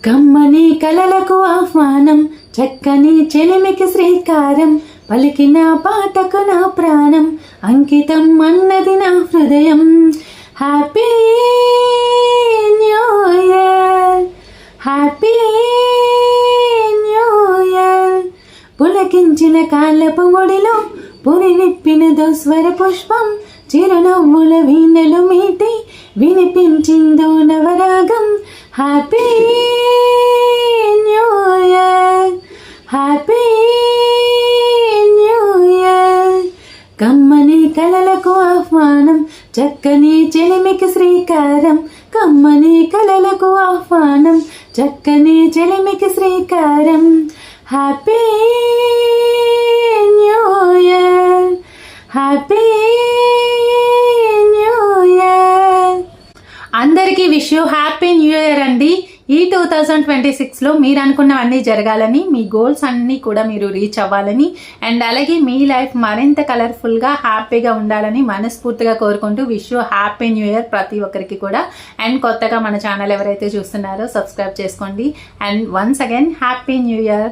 కమ్మని కలలకు ఆహ్వానం, చక్కని చెలిమికి శ్రీకారం, పలికిన పాటకు నా ప్రాణం అంకితం అన్నది నా హృదయం. Happy new year, happy new year. పులకించిన కాళ్ళపు ఒడిలో పురివిప్పినదో స్వర పుష్పం, చిరునవ్వుల వీణలు మీటి వినిపించిందో నవరాగం. Happy new year, happy new year. కమ్మని కలలకు ఆహ్వానం, చక్కని చెలిమికి శ్రీకారం, కమ్మని కలలకు ఆహ్వానం, చక్కని చెలిమికి శ్రీకారం. Happy new year, happy new year. అందరికీ wish you happy new year అండి. ఈ 2026లో మీరు అనుకున్నవన్నీ జరగాలని, మీ గోల్స్ అన్నీ కూడా మీరు రీచ్ అవ్వాలని, అండ్ అలాగే మీ లైఫ్ మరింత కలర్ఫుల్గా హ్యాపీగా ఉండాలని మనస్ఫూర్తిగా కోరుకుంటూ wish you happy new year ప్రతి ఒక్కరికి కూడా. అండ్ కొత్తగా మన ఛానల్ ఎవరైతే చూస్తున్నారో సబ్స్క్రైబ్ చేసుకోండి. And once again happy new year.